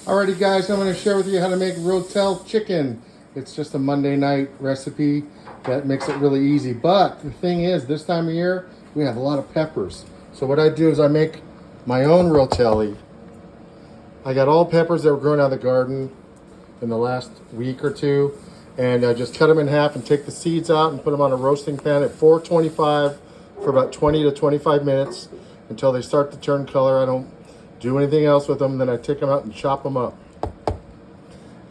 Alrighty guys, I'm going to share with you how to make rotel chicken. It's just a Monday night recipe that makes it really easy. But the thing is, this time of year, we have a lot of peppers. So what I do is I make my own rotelli. I got all peppers that were grown out of the garden in the last week or two. And I just cut them in half and take the seeds out and put them on a roasting pan at 425 for about 20 to 25 minutes until they start to turn color. I don't do anything else with them. Then I take them out and chop them up.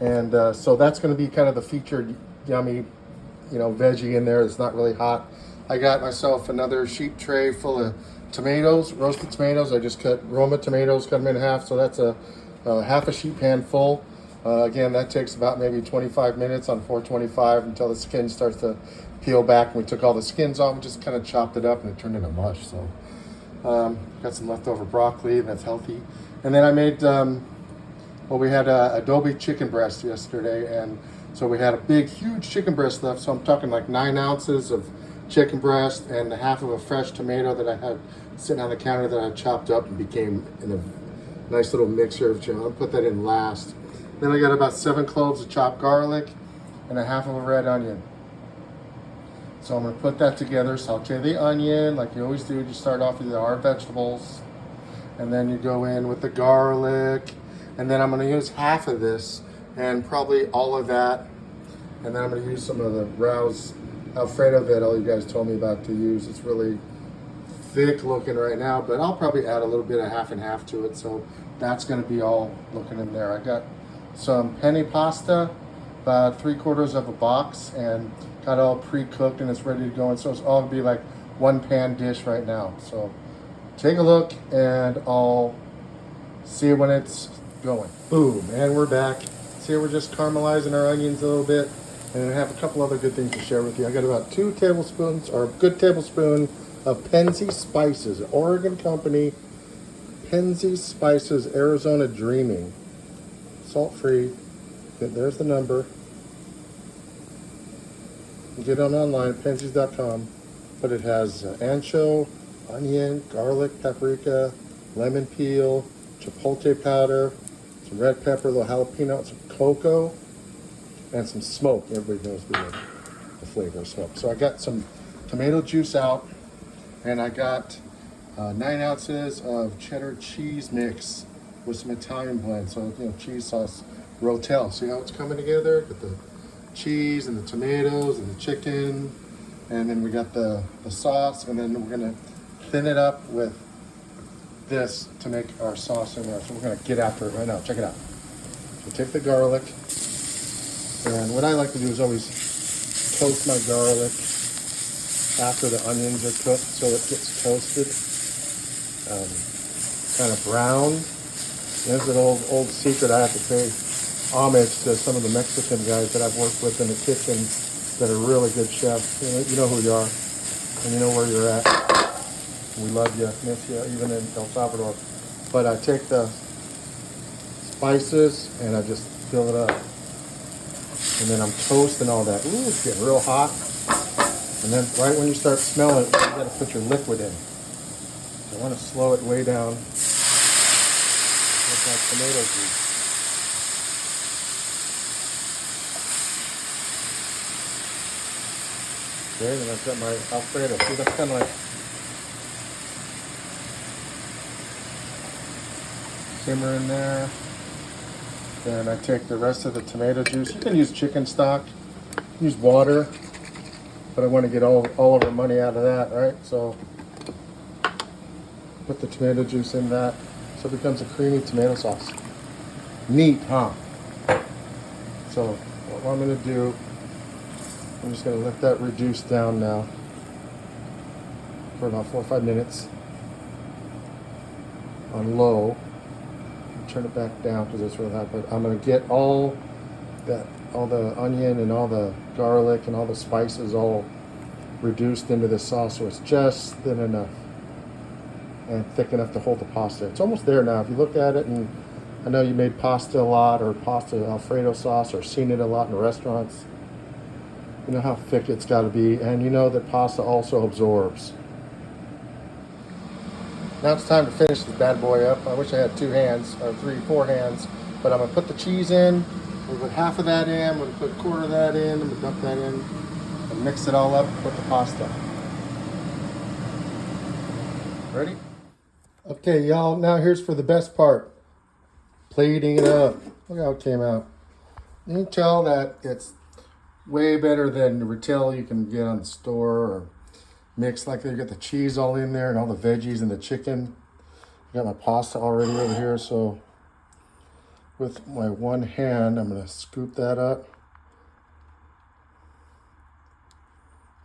And so that's going to be kind of the featured yummy, veggie in there. It's not really hot. I got myself another sheet tray full of tomatoes, roasted tomatoes. I just cut Roma tomatoes, cut them in half. So that's a half a sheet pan full. Again, that takes about maybe 25 minutes on 425 until the skin starts to peel back. And we took all the skins off and just kind of chopped it up and it turned into mush. So got some leftover broccoli, and that's healthy. And then I made, we had adobe chicken breast yesterday, and so we had a big, huge chicken breast left. So I'm talking like 9 ounces of chicken breast and half of a fresh tomato that I had sitting on the counter that I chopped up and became in a nice little mixture of chicken. I'll put that in last. Then I got about 7 cloves of chopped garlic and a half of a red onion. So I'm going to put that together, saute the onion like you always do. You start off with our vegetables, and then you go in with the garlic, and then I'm going to use half of this and probably all of that, and then I'm going to use some of the Raos Alfredo that all you guys told me about to use. It's really thick looking right now, but I'll probably add a little bit of half and half to it, so that's going to be all looking in there. I got some penne pasta, about 3/4 of a box, and got it all pre-cooked and it's ready to go. And so it's all gonna be like one pan dish right now. So take a look and I'll see when it's going. Boom, and we're back. See, we're just caramelizing our onions a little bit, and I have a couple other good things to share with you. I got about 2 tablespoons, or a good tablespoon of Penzies spices, Oregon company, Penzies spices, Arizona Dreaming, salt-free. There's the number. You get them online, penzies.com, but it has ancho, onion, garlic, paprika, lemon peel, chipotle powder, some red pepper, a little jalapeno, some cocoa, and some smoke. Everybody knows the flavor of smoke. So I got some tomato juice out, and I got 9 ounces of cheddar cheese mix with some Italian blend. So, cheese sauce, rotel. See how it's coming together? Got the cheese and the tomatoes and the chicken, and then we got the sauce, and then we're gonna thin it up with this to make our sauce in there. So we're gonna get after it right now. Check it out. So take the garlic, and what I like to do is always toast my garlic after the onions are cooked so it gets toasted, kind of brown. There's an old secret. I have to pay homage to some of the Mexican guys that I've worked with in the kitchen that are really good chefs. You know who you are, and you know where you're at. We love you, miss you, even in El Salvador. But I take the spices and I just fill it up. And then I'm toasting all that. Ooh, it's getting real hot. And then right when you start smelling it, you gotta put your liquid in. I wanna slow it way down with that tomato juice. Okay, then I've got my Alfredo. See, that's kind of like simmer in there. Then I take the rest of the tomato juice. You can use chicken stock, use water, but I want to get all of our money out of that, right? So put the tomato juice in that, so it becomes a creamy tomato sauce. Neat, huh? So what I'm going to do, I'm just going to let that reduce down now for about 4 or 5 minutes on low. Turn it back down because it's really hot. But I'm going to get all the onion and all the garlic and all the spices all reduced into the sauce, so it's just thin enough and thick enough to hold the pasta. It's almost there now. If you look at it, and I know you made pasta a lot, or pasta Alfredo sauce, or seen it a lot in restaurants. You know how thick it's got to be, and you know that pasta also absorbs. Now it's time to finish this bad boy up. I wish I had 2 hands, or 3, 4 hands, But I'm gonna put the cheese in. I'm gonna put half of that in. I'm gonna put a quarter of that in. I'm gonna dump that in and mix it all up and put the pasta. Ready? Okay, y'all, now here's for the best part. Plating it up. Look how it came out. You can tell that it's way better than the retail you can get on the store or mixed like they got the cheese all in there and all the veggies and the chicken. I got my pasta already over here, so with my one hand, I'm gonna scoop that up.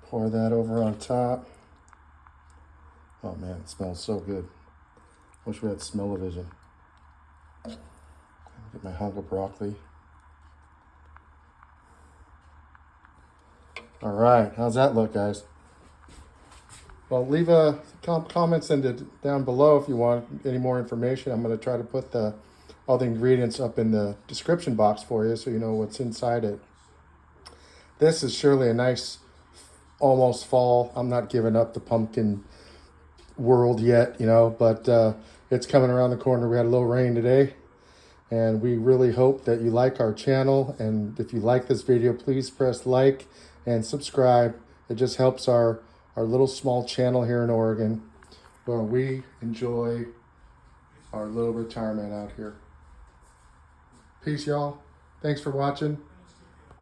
Pour that over on top. Oh man, it smells so good. Wish we had smell-o-vision. Get my hunk of broccoli. All right, how's that look, guys? Well, leave a comments down below if you want any more information. I'm going to try to put all the ingredients up in the description box for you so you know what's inside it. This is surely a nice, almost fall. I'm not giving up the pumpkin world yet, you know, but it's coming around the corner. We had a little rain today, and we really hope that you like our channel. And if you like this video, please press like and subscribe. It just helps our little small channel here in Oregon where we enjoy our little retirement out here. Peace, y'all. Thanks for watching.